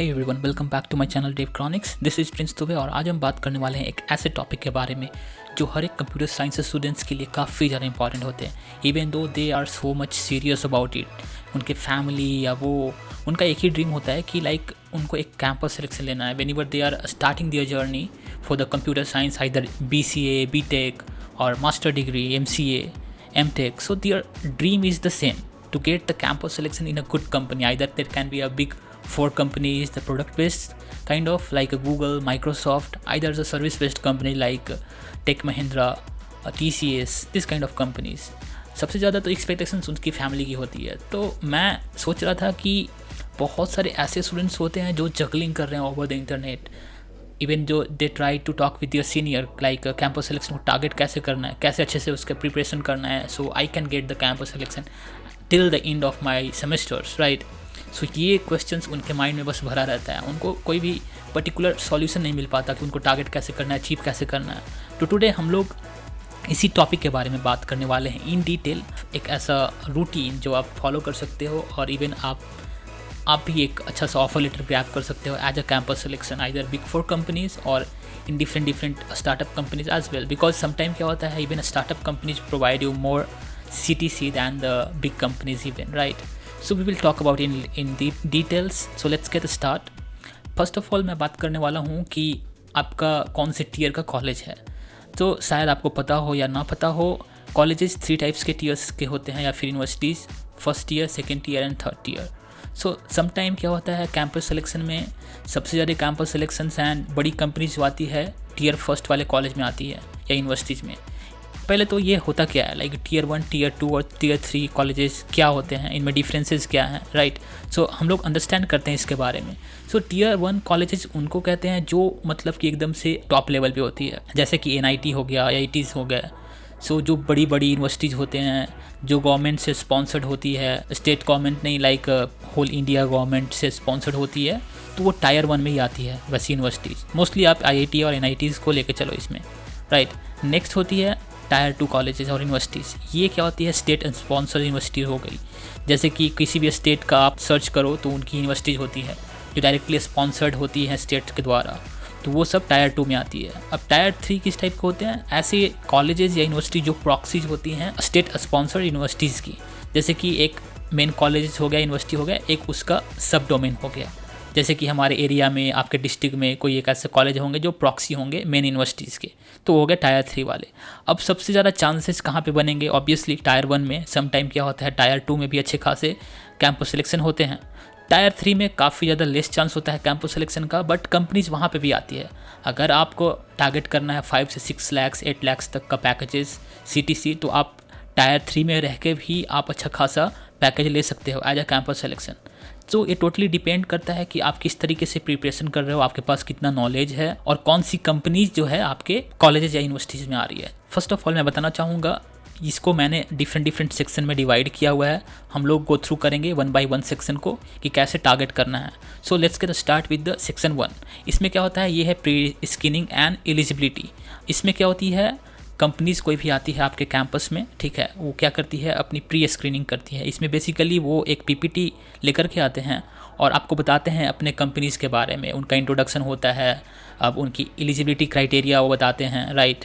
Hey everyone, welcome back to my channel Dev Chronicles. This is Prince Dubey और आज हम बात करने वाले हैं एक ऐसे टॉपिक के बारे में जो हर एक कंप्यूटर साइंस स्टूडेंट्स के लिए काफ़ी ज़्यादा इंपॉर्टेंट होते हैं। Even though they are so much serious about it, उनके फैमिली या वो उनका एक ही ड्रीम होता है कि लाइक उनको एक कैंपस सिलेक्शन लेना है। Whenever they are starting their journey for the computer science, either BCA, BTech और master degree, MCA, MTech, so their dream is the same, to get the campus selection in a good company. Either there can be a big four companies, the product based kind of like a Google, Microsoft, either the service based company like Tech Mahindra, TCS, this kind of companies. सबसे ज़्यादा तो expectations उनकी family की होती है। तो मैं सोच रहा था कि बहुत सारे ऐसे स्टूडेंट्स होते हैं जो जगलिंग कर रहे हैं ओवर द इंटरनेट, इवन जो they try to talk with your senior like campus selection को टारगेट कैसे करना है, कैसे अच्छे से उसका प्रिपरेशन करना है, so I can get the campus selection till the end of my semesters, right. So ये क्वेश्चंस उनके माइंड में बस भरा रहता है, उनको कोई भी पर्टिकुलर सॉल्यूशन नहीं मिल पाता कि उनको टारगेट कैसे करना है, अचीव कैसे करना है। तो टुडे हम लोग इसी टॉपिक के बारे में बात करने वाले हैं इन डिटेल, एक ऐसा रूटीन जो आप फॉलो कर सकते हो और इवन आप भी एक अच्छा सा ऑफर लेटर ग्रैब कर सकते हो as a campus selection, either big four companies और in different startup companies as well, because sometime क्या होता है, even startup companies provide you more CTC than the big companies even, right? So we will talk about in the details. So let's get start. First of all मैं बात करने वाला हूँ कि आपका कौन से टीयर का कॉलेज है। तो शायद आपको पता हो या ना पता हो, कॉलेजेस 3 टाइप्स के टीयर्स के होते हैं या फिर universities, first year, second year and third year. So sometime क्या होता है, कैंपस सिलेक्शन में सबसे ज़्यादा कैंपस सिलेक्शंस एंड बड़ी कंपनीज जो आती है टीयर फर्स्ट वाले कॉलेज में आती है या यूनिवर्सिटीज़ में। पहले तो ये होता क्या है, लाइक टीयर 1, टीयर 2 और टीयर 3 कॉलेजेस क्या होते हैं, इनमें डिफरेंसेस क्या हैं, राइट। सो हम लोग अंडरस्टैंड करते हैं इसके बारे में। सो टीयर 1 कॉलेजेस उनको कहते हैं जो मतलब कि एकदम से टॉप लेवल पे होती है, जैसे कि NIT हो गया, IITs हो गया। सो जो बड़ी बड़ी यूनिवर्सिटीज़ होते हैं जो गवर्नमेंट से स्पॉन्सर्ड होती है, स्टेट गवर्नमेंट नहीं, लाइक होल इंडिया गवर्नमेंट से स्पॉन्सर्ड होती है, तो वो टायर 1 में ही आती है वैसी यूनिवर्सिटीज़। मोस्टली आप IIT और NITs को लेके चलो इसमें, राइट। नेक्स्ट होती है टायर 2 कॉलेजेस और यूनिवर्सिटीज़। ये क्या होती है, स्टेट स्पॉन्सर यूनिवर्सिटी हो गई। जैसे कि किसी भी स्टेट का आप सर्च करो तो उनकी यूनिवर्सिटीज़ होती है जो डायरेक्टली स्पॉन्सर्ड होती हैं स्टेट के द्वारा, तो वो सब टायर 2 में आती है। अब टायर 3 किस टाइप के होते हैं, ऐसे कॉलेजेस या यूनिवर्सिटी जो प्रॉक्सीज होती हैं स्टेट स्पॉन्सर्ड यूनिवर्सिटीज़ की। जैसे कि एक मेन कॉलेज हो गया, यूनिवर्सिटी हो गया, एक उसका सब डोमेन हो गया। जैसे कि हमारे एरिया में, आपके डिस्ट्रिक्ट में कोई एक ऐसे कॉलेज होंगे जो प्रॉक्सी होंगे मेन यूनिवर्सिटीज़ के, तो हो गए टायर 3 वाले। अब सबसे ज़्यादा चांसेस कहाँ पे बनेंगे, ऑब्वियसली टायर 1 में। सम टाइम क्या होता है, टायर 2 में भी अच्छे खासे कैंपस सिलेक्शन होते हैं। टायर 3 में काफ़ी ज़्यादा लेस चांस होता है कैंपस सिलेक्शन का, बट कंपनीज वहाँ पे भी आती है। अगर आपको टारगेट करना है 5 से 6 लाख 8 लाख तक का पैकेजेस CTC, तो आप टायर 3 में रह के भी आप अच्छा खासा पैकेज ले सकते हो एज अ कैंपस सिलेक्शन। तो ये टोटली डिपेंड करता है कि आप किस तरीके से प्रिपरेशन कर रहे हो, आपके पास कितना नॉलेज है और कौन सी कंपनीज जो है आपके कॉलेजेस या यूनिवर्सिटीज़ में आ रही है। फर्स्ट ऑफ ऑल मैं बताना चाहूँगा, इसको मैंने डिफरेंट सेक्शन में डिवाइड किया हुआ है। हम लोग गो थ्रू करेंगे 1 by 1 सेक्शन को कि कैसे टारगेट करना है। So let's get start with the section 1। इसमें क्या होता है, ये है प्री स्क्रीनिंग एंड एलिजिबिलिटी। इसमें क्या होती है, कंपनीज कोई भी आती है आपके कैंपस में, ठीक है, वो क्या करती है, अपनी प्री स्क्रीनिंग करती है। इसमें बेसिकली वो एक PPT लेकर के आते हैं और आपको बताते हैं अपने कंपनीज़ के बारे में, उनका इंट्रोडक्शन होता है, अब उनकी एलिजिबिलिटी क्राइटेरिया वो बताते हैं, राइट।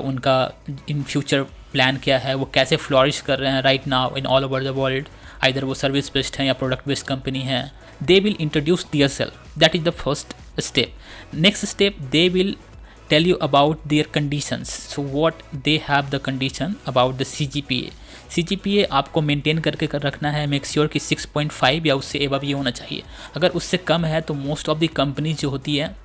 उनका इन फ्यूचर प्लान क्या है, वो कैसे फ्लॉरिश कर रहे हैं right now in all over the world, either वो सर्विस बेस्ड हैं या प्रोडक्ट बेस्ड कंपनी है। They will introduce their self, that is the first step. Next step, they will tell you about their conditions, so what they have the condition about the CGPA आपको maintain करके रखना है। Make sure कि 6.5 या उससे above ये होना चाहिए। अगर उससे कम है तो मोस्ट ऑफ द कंपनी जो होती है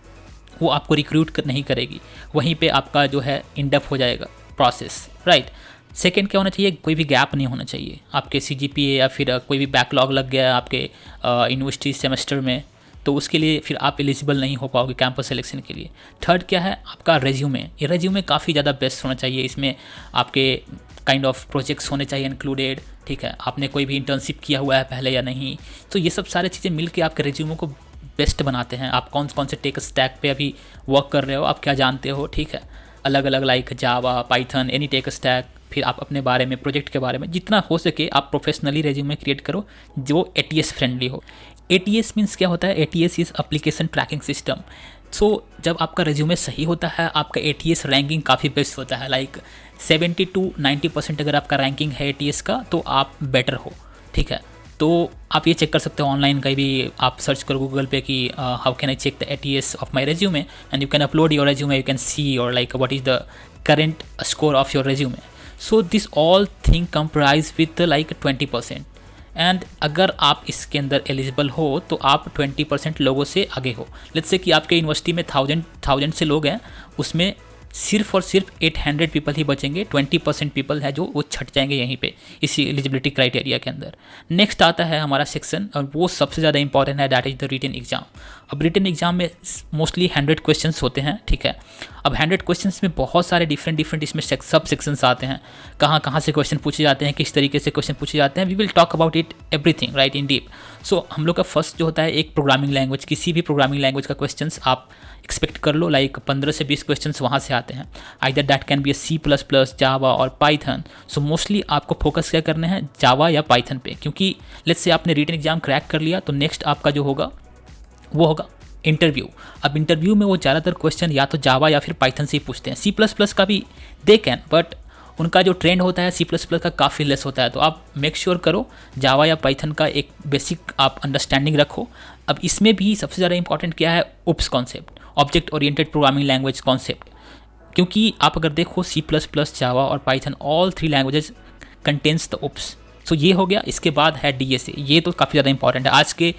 वो आपको रिक्रूट नहीं करेगी, वहीं पे आपका जो है इंडअप हो जाएगा प्रोसेस, राइट। सेकेंड क्या होना चाहिए, कोई भी गैप नहीं होना चाहिए आपके CGPA या फिर कोई भी बैकलॉग लग गया आपके यूनिवर्सिटी सेमेस्टर में, तो उसके लिए फिर आप एलिजिबल नहीं हो पाओगे कैंपस सिलेक्शन के लिए। थर्ड क्या है, आपका रेज्यूमे। ये रेज्यूमे काफ़ी ज़्यादा बेस्ट होना चाहिए। इसमें आपके काइंड ऑफ प्रोजेक्ट्स होने चाहिए इंक्लूडेड, ठीक है, आपने कोई भी इंटर्नशिप किया हुआ है पहले या नहीं, तो ये सब सारी चीज़ें मिलके आपके रेज्यूमे को बेस्ट बनाते हैं। आप कौन से टेक स्टैक पे अभी वर्क कर रहे हो, आप क्या जानते हो, ठीक है, अलग अलग like Java, Python, any tech stack, फिर आप अपने बारे में, प्रोजेक्ट के बारे में जितना हो सके आप प्रोफेशनली रेज्यूमे क्रिएट करो जो ATS फ्रेंडली हो। ATS मीन्स क्या होता है? ATS is application tracking system. So जब आपका रिज्यूमे सही होता है, आपका ATS रैंकिंग काफ़ी बेस्ट होता है, लाइक 70 to 90% अगर आपका रैंकिंग है ATS का तो आप बेटर हो, ठीक है। तो आप ये चेक कर सकते हो ऑनलाइन, कहीं भी आप सर्च करो गूगल पे कि how can I check the ATS of my resume, and you can upload your resume, you can see or like what is the current score of your resume. So this all thing comprise with like 20%, and अगर आप इसके अंदर eligible हो तो आप 20% लोगों से आगे हो। लेट्स से कि आपके यूनिवर्सिटी में थाउजेंड से लोग हैं, उसमें सिर्फ और सिर्फ 800 पीपल ही बचेंगे, 20% पीपल है जो वो छट जाएंगे यहीं पे इसी एलिजिबिलिटी क्राइटेरिया के अंदर। नेक्स्ट आता है हमारा सेक्शन, और वो सबसे ज़्यादा इंपॉर्टेंट है, that is the written exam. अब रिटन एग्जाम में मोस्टली 100 क्वेश्चंस होते हैं, ठीक है। अब 100 क्वेश्चंस में बहुत सारे डिफरेंट इसमें सब सेक्शंस आते हैं, कहाँ से क्वेश्चन पूछे जाते हैं, किस तरीके से क्वेश्चन पूछे जाते हैं, we will talk about it everything right in deep. So हम लोग का फर्स्ट जो होता है एक प्रोग्रामिंग लैंग्वेज, किसी भी प्रोग्रामिंग लैंग्वेज का क्वेश्चंस आप एक्सपेक्ट कर लो, लाइक 15 से 20 क्वेश्चंस वहाँ से आते हैं। Either that can be C++, Java और पाइथन। सो मोस्टली आपको फोकस क्या करना है, जावा या पाइथन पे, क्योंकि लेट्स से आपने रिटन एग्जाम क्रैक कर लिया तो नेक्स्ट आपका जो होगा वो होगा इंटरव्यू। अब इंटरव्यू में वो ज़्यादातर क्वेश्चन या तो जावा या फिर पाइथन से ही पूछते हैं। C++ का भी दे कैन, बट उनका जो ट्रेंड होता है C++ का काफ़ी लेस होता है। तो आप मेक श्योर करो जावा या पाइथन का एक बेसिक आप अंडरस्टैंडिंग रखो। अब इसमें भी सबसे ज़्यादा इंपॉर्टेंट क्या है, OOPS concept, object oriented programming language concept. क्योंकि आप अगर देखो C++, जावा और Python all 3 languages contains the OOPS. So ये हो गया। इसके बाद है DSA, ये तो काफ़ी ज़्यादा इंपॉर्टेंट है। आज के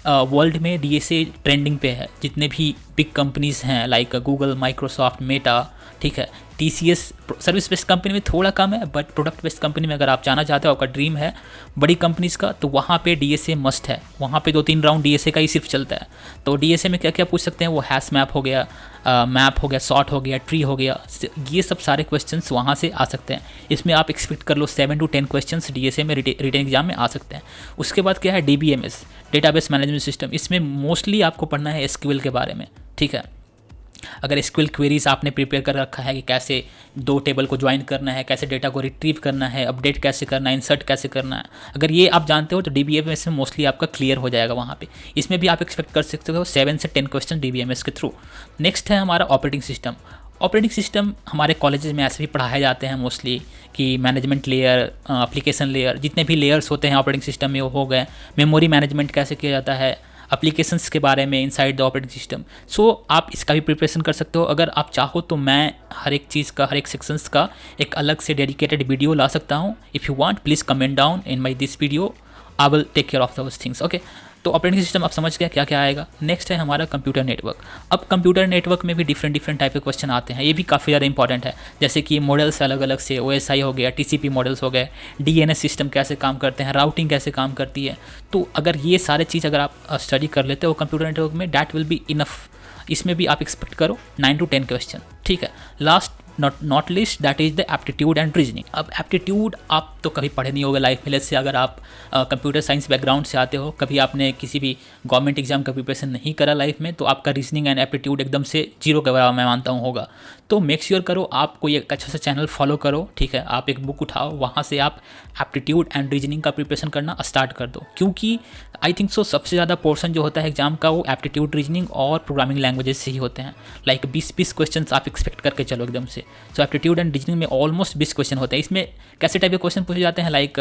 वर्ल्ड में DSA ट्रेंडिंग पे है। जितने भी बिग कंपनीज़ हैं लाइक गूगल, माइक्रोसॉफ्ट, मेटा, ठीक है, TCS सर्विस बेस्ड कंपनी में थोड़ा कम है, बट प्रोडक्ट बेस्ड कंपनी में अगर आप जाना चाहते हो, आपका ड्रीम है बड़ी कंपनीज़ का, तो वहाँ पे DSA मस्ट है। वहाँ पे 2-3 राउंड DSA का ही सिर्फ चलता है। तो DSA में क्या क्या पूछ सकते हैं, वो हैश मैप हो गया, सॉर्ट हो गया, ट्री हो गया, ये सब सारे क्वेश्चंस वहाँ से आ सकते हैं। इसमें आप एक्सपेक्ट कर लो 7 to 10 क्वेश्चंस DSA में रिटन एग्जाम में आ सकते हैं। उसके बाद क्या है, DBMS, डेटाबेस मैनेजमेंट सिस्टम। इसमें मोस्टली आपको पढ़ना है SQL के बारे में, ठीक है। अगर SQL क्वेरीज आपने प्रिपेयर कर रखा है कि कैसे 2 टेबल को ज्वाइन करना है, कैसे डेटा को रिट्रीव करना है, अपडेट कैसे करना है, इंसर्ट कैसे करना है, अगर ये आप जानते हो तो DBMS में मोस्टली आपका क्लियर हो जाएगा वहाँ पे। इसमें भी आप एक्सपेक्ट कर सकते हो 7 से 10 क्वेश्चन DBMS के थ्रू। नेक्स्ट है हमारा ऑपरेटिंग सिस्टम। ऑपरेटिंग सिस्टम हमारे कॉलेजेस में ऐसे भी पढ़ाए जाते हैं मोस्टली कि मैनेजमेंट लेयर, एप्लीकेशन लेयर, जितने भी लेयर्स होते हैं ऑपरेटिंग सिस्टम में वो हो गए। मेमोरी मैनेजमेंट कैसे किया जाता है, एप्लीकेशंस के बारे में इनसाइड द ऑपरेटिंग सिस्टम। सो आप इसका भी प्रिपरेशन कर सकते हो। अगर आप चाहो तो मैं हर एक चीज़ का, हर एक सेक्शंस का एक अलग से डेडिकेटेड वीडियो ला सकता हूँ। If you want please comment down in my this video, I will take care of those things, okay. तो ऑपरेटिंग सिस्टम आप समझ गया क्या क्या आएगा। नेक्स्ट है हमारा कंप्यूटर नेटवर्क। अब कंप्यूटर नेटवर्क में भी डिफरेंट टाइप के क्वेश्चन आते हैं, ये भी काफ़ी ज़्यादा इंपॉर्टेंट है। जैसे कि मॉडल्स अलग अलग से, OSI हो गया, TCP मॉडल्स हो गए, DNS सिस्टम कैसे काम करते हैं, राउटिंग कैसे काम करती है। तो अगर ये सारे चीज़ अगर आप स्टडी कर लेते हो कंप्यूटर नेटवर्क में, डैट विल बी इनफ। इसमें भी आप एक्सपेक्ट करो 9 to 10 क्वेश्चन, ठीक है। Last not list that is the aptitude and reasoning. अब एप्टीट्यूड आप तो कभी पढ़े नहीं होगे लाइफ में। लेट्स से अगर आप कंप्यूटर साइंस बैकग्राउंड से आते हो, कभी आपने किसी भी गवर्नमेंट एग्जाम का प्रिपरेशन नहीं करा लाइफ में, तो आपका रीजनिंग एंड एप्टीट्यूड एकदम से 0 के बराबर मैं मानता हूँ होगा। तो मेक श्योर करो आप कोई एक अच्छा सा चैनल फॉलो करो, ठीक है। आप एक बुक उठाओ, वहाँ से आप एप्टीट्यूड एंड रीजनिंग का प्रिपरेशन करना स्टार्ट कर दो, क्योंकि आई थिंक सो सबसे ज़्यादा पोर्शन जो होता है एग्जाम का वो एप्टीट्यूड, रीजनिंग और प्रोग्रामिंग लैंग्वेजेस से ही होते हैं। लाइक 20 क्वेश्चन आप एक्सपेक्ट करके चलो एकदम से। सो एप्टीट्यूड एंड रीजनिंग में ऑलमोस्ट 20 क्वेश्चन होते हैं। इसमें कैसे टाइप के क्वेश्चन पूछे जाते हैं, लाइक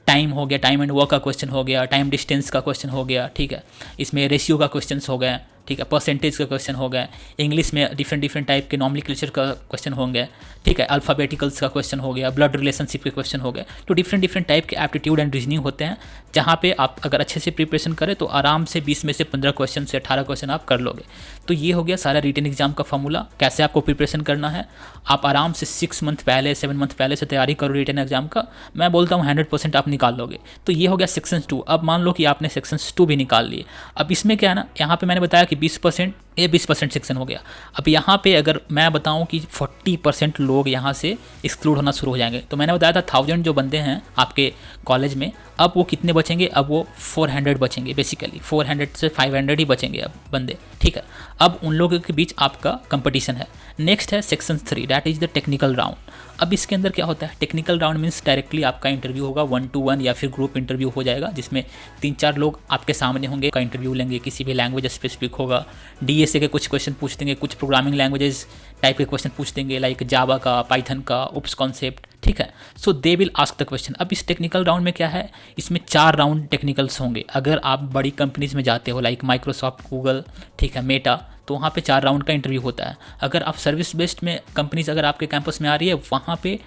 टाइम हो गया, टाइम एंड वर्क का क्वेश्चन हो गया, टाइम डिस्टेंस का क्वेश्चन हो गया, ठीक है। इसमें रेशियो का क्वेश्चन हो गया, ठीक है, परसेंटेज का क्वेश्चन हो गया। इंग्लिश में डिफरेंट टाइप के नॉमेनक्लेचर का क्वेश्चन होंगे, ठीक है, अल्फ़ाबेटिकल्स का क्वेश्चन हो गया, ब्लड रिलेशनशिप के क्वेश्चन हो गए। तो डिफरेंट टाइप के एप्टीट्यूड एंड रीजनिंग होते हैं, जहाँ पे आप अगर अच्छे से प्रिपरेशन करें तो आराम से 20 में से 15 क्वेश्चन से 18 क्वेश्चन आप कर लोगे। तो ये हो गया सारा रिटन एग्जाम का फॉर्मूला, कैसे आपको प्रिपरेशन करना है। आप आराम से 6 मंथ पहले, 7 मंथ पहले से तैयारी करो रिटन एग्जाम का। मैं बोलता हूँ 100% आप निकाल लोगे। तो ये हो गया सेक्शन 2। अब मान लो कि आपने सेक्शन 2 भी निकाल लिए। अब इसमें क्या है ना, यहाँ पे मैंने बताया कि 20% ये 20% सेक्शन हो गया। अब यहाँ पे अगर मैं बताऊँ कि 40% लोग यहाँ से एक्सक्लूड होना शुरू हो जाएंगे। तो मैंने बताया था 1000 जो बंदे हैं आपके कॉलेज में, अब वो कितने बचेंगे, अब वो 400 बचेंगे, बेसिकली 400 से 500 ही बचेंगे अब बंदे, ठीक है। अब उन लोगों के बीच आपका कंपटीशन है। नेक्स्ट है section 3, that is the technical round. अब इसके अंदर क्या होता है, टेक्निकल राउंड मीन्स डायरेक्टली आपका इंटरव्यू होगा, 1 to 1 या फिर ग्रुप इंटरव्यू हो जाएगा, जिसमें 3-4 लोग आपके सामने होंगे, का इंटरव्यू लेंगे, किसी भी लैंग्वेज स्पेसिफिक होगा, डीएसए के कुछ क्वेश्चन पूछ देंगे, कुछ प्रोग्रामिंग लैंग्वेजेस टाइप के क्वेश्चन पूछ देंगे, लाइक जावा का, पाइथन का, उप्स कॉन्सेप्ट, ठीक है। So they will ask the question. अब इस टेक्निकल राउंड में क्या है, इसमें 4 राउंड टेक्निकल्स होंगे। अगर आप बड़ी कंपनीज में जाते हो लाइक माइक्रोसॉफ्ट, गूगल, ठीक है, मेटा, तो वहाँ पे 4 राउंड का इंटरव्यू होता है। अगर आप सर्विस बेस्ड में कंपनीज अगर आपके कैंपस में आ रही है, वहाँ पे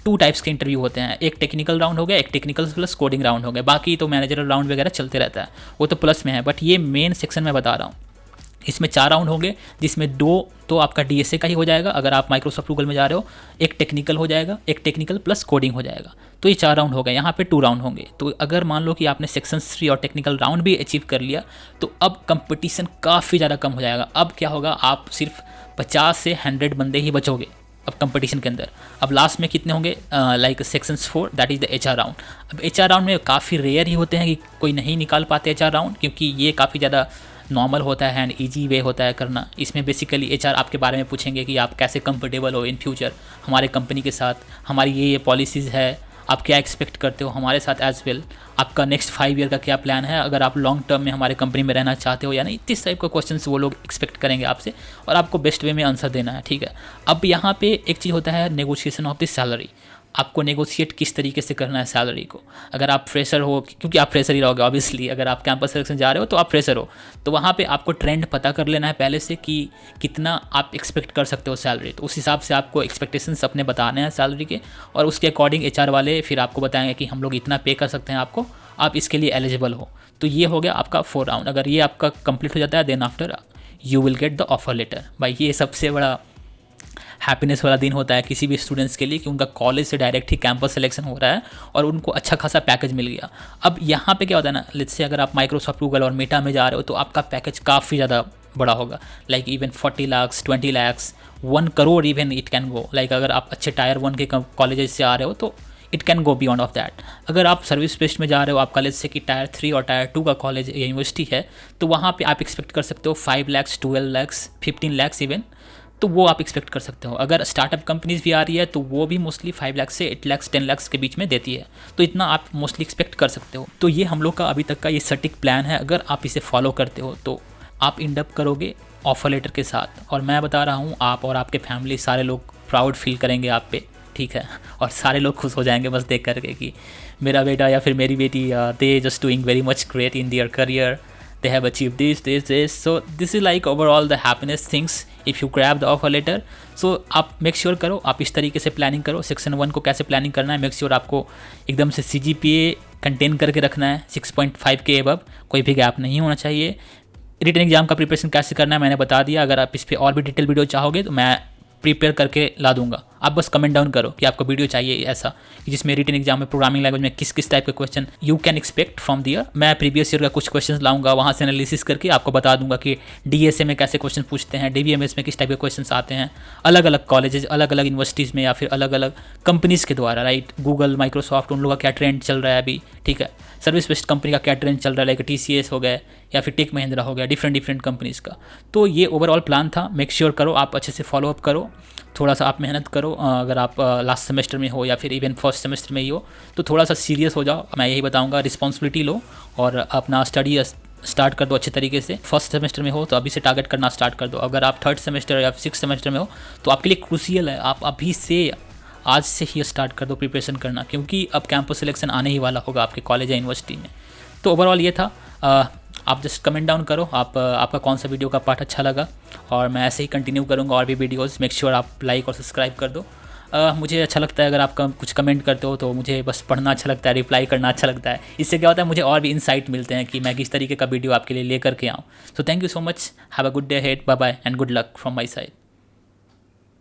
2 टाइप्स के इंटरव्यू होते हैं, एक टेक्निकल राउंड हो गया, एक टेक्निकल प्लस कोडिंग राउंड हो गया, बाकी तो मैनेजरल राउंड वगैरह चलते रहता है, वो तो प्लस में है। बट ये मेन सेक्शन में बता रहा हूँ, इसमें 4 राउंड होंगे, जिसमें 2 तो आपका डीएसए का ही हो जाएगा अगर आप माइक्रोसॉफ्ट गूगल में जा रहे हो, एक टेक्निकल हो जाएगा, एक टेक्निकल प्लस कोडिंग हो जाएगा। तो ये 4 राउंड हो गए, यहाँ पे 2 राउंड होंगे। तो अगर मान लो कि आपने सेक्शन 3 और टेक्निकल राउंड भी अचीव कर लिया, तो अब कंपटीशन काफ़ी ज़्यादा कम हो जाएगा। अब क्या होगा, आप सिर्फ 50 से 100 बंदे ही बचोगे अब कंपटीशन के अंदर। अब लास्ट में कितने होंगे, like section 4, that is the HR round. अब एचआर राउंड में काफ़ी रेयर ही होते हैं कि कोई नहीं निकाल पाते एचआर राउंड, क्योंकि ये काफ़ी ज़्यादा नॉर्मल होता है एंड ईजी वे होता है करना। इसमें बेसिकली एचआर आपके बारे में पूछेंगे कि आप कैसे कंफर्टेबल हो इन फ्यूचर हमारे कंपनी के साथ, हमारी ये पॉलिसीज़ है, आप क्या एक्सपेक्ट करते हो हमारे साथ एज वेल, आपका नेक्स्ट 5 ईयर का क्या प्लान है, अगर आप लॉन्ग टर्म में हमारे कंपनी में रहना चाहते हो या नहीं, इस टाइप का क्वेश्चन वो लोग एक्सपेक्ट करेंगे आपसे, और आपको बेस्ट वे में आंसर देना है, ठीक है। अब यहाँ पे एक चीज़ होता है नेगोशिएशन ऑफ द सैलरी। आपको नेगोशिएट किस तरीके से करना है सैलरी को। अगर आप फ्रेशर हो, क्योंकि आप फ्रेशर ही रहोगे ऑब्वियसली, अगर आप कैंपस सिलेक्शन जा रहे हो तो आप फ्रेशर हो, तो वहाँ पे आपको ट्रेंड पता कर लेना है पहले से कि कितना आप एक्सपेक्ट कर सकते हो सैलरी। तो उस हिसाब से आपको एक्सपेक्टेशंस अपने बताने हैं सैलरी के, और उसके अकॉर्डिंग एचआर वाले फिर आपको बताएंगे कि हम लोग इतना पे कर सकते हैं आपको, आप इसके लिए एलिजिबल हो। तो ये हो गया आपका 4 राउंड। अगर ये आपका कंप्लीट हो जाता है, then after you will get the offer letter. भाई ये सबसे बड़ा हैप्पीनेस वाला दिन होता है किसी भी स्टूडेंट्स के लिए कि उनका कॉलेज से डायरेक्ट ही कैंपस सिलेक्शन हो रहा है और उनको अच्छा खासा पैकेज मिल गया। अब यहाँ पे क्या होता है ना, लेट्स से अगर आप माइक्रोसॉफ्ट, गूगल और मेटा में जा रहे हो तो आपका पैकेज काफ़ी ज़्यादा बड़ा होगा, like even 40 lakh, 20 lakh, 1 crore even it can go. Like अगर आप अच्छे टायर 1 के कॉलेजेस से आ रहे हो तो it can go beyond of that. अगर आप सर्विस बेस्ड में जा रहे हो, आप कॉलेज से कि टायर 3 और टायर 2 का कॉलेज या यूनिवर्सिटी है, तो वहाँ पे आप एक्सपेक्ट कर सकते हो 5 लाख, 12 लाख, 15 लाख इवन, तो वो आप एक्सपेक्ट कर सकते हो। अगर स्टार्टअप कंपनीज भी आ रही है तो वो भी मोस्टली 5 लाख से 8 लाख, 10 लाख के बीच में देती है, तो इतना आप मोस्टली एक्सपेक्ट कर सकते हो। तो ये हम लोग का अभी तक का ये सटीक प्लान है। अगर आप इसे फॉलो करते हो तो आप एंड अप करोगे ऑफर लेटर के साथ, और मैं बता रहा हूँ आप और आपके फैमिली सारे लोग प्राउड फील करेंगे आप पे, ठीक है, और सारे लोग खुश हो जाएंगे बस देख करके कि मेरा बेटा या फिर मेरी बेटी they just doing very much great in their career, they have achieved this. So this is like overall the happiness things if you grab the offer letter. So आप मेक श्योर करो, आप इस तरीके से प्लानिंग करो। Section 1 को कैसे planning करना है, मेक श्योर आपको एकदम से CGPA कंटेन करके रखना है 6.5 के अबव, कोई भी गैप नहीं होना चाहिए। रिटन एग्जाम का प्रिपरेशन कैसे करना है मैंने बता दिया। अगर आप इस पर और भी डिटेल वीडियो चाहोगे तो मैं प्रिपेयर करके ला दूंगा, आप बस कमेंट डाउन करो कि आपको वीडियो चाहिए ऐसा कि जिसमें रिटन एग्जाम में प्रोग्रामिंग लैंग्वेज में किस किस टाइप के question you can expect from the year. मैं प्रीवियस ईयर का कुछ क्वेश्चन लाऊंगा, वहाँ से एनालिसिस करके आपको बता दूंगा कि डीएसए में कैसे क्वेश्चन पूछते हैं, डीबीएमएस में किस टाइप के क्वेश्चन आते हैं, अलग अलग कॉलेजेस, अलग अलग यूनिवर्सिटीज़ में या फिर अलग अलग कंपनीज़ के द्वारा, राइट। गूगल, माइक्रोसॉफ्ट, उन लोगों का क्या ट्रेंड चल रहा है अभी, ठीक है। सर्विस बेस्ड कंपनी का क्या ट्रेंड चल रहा है, लाइक TCS हो गया या फिर टेक महिंद्रा हो गया, डिफरेंट कंपनीज़ का। तो ये ओवरऑल प्लान था। मेक श्योर करो आप अच्छे से फॉलो अप करो, थोड़ा सा आप मेहनत करो। अगर आप लास्ट सेमेस्टर में हो या फिर इवन फर्स्ट सेमेस्टर में ही हो तो थोड़ा सा सीरियस हो जाओ, मैं यही बताऊंगा। रिस्पॉन्सिबिलिटी लो और अपना स्टडी स्टार्ट कर दो अच्छे तरीके से। फर्स्ट सेमेस्टर में हो तो अभी से टारगेट करना स्टार्ट कर दो। अगर आप थर्ड सेमेस्टर या 6th सेमेस्टर में हो तो आपके लिए क्रूशियल है, आप अभी से आज से ही स्टार्ट कर दो प्रिपरेशन करना, क्योंकि अब कैंपस सिलेक्शन आने ही वाला होगा आपके कॉलेज या यूनिवर्सिटी में। तो ओवरऑल ये था। आप जस्ट कमेंट डाउन करो आपका कौन सा वीडियो का पार्ट अच्छा लगा, और मैं ऐसे ही कंटिन्यू करूँगा और भी वीडियोस। मेक श्योर आप लाइक और सब्सक्राइब कर दो। मुझे अच्छा लगता है अगर आप कुछ कमेंट करते हो, तो मुझे बस पढ़ना अच्छा लगता है, रिप्लाई करना अच्छा लगता है। इससे क्या होता है, मुझे और भी इंसाइट मिलते हैं कि मैं किस तरीके का वीडियो आपके लिए लेकर के आऊँ। So thank you so much, have a good day ahead, bye bye and good luck from my side.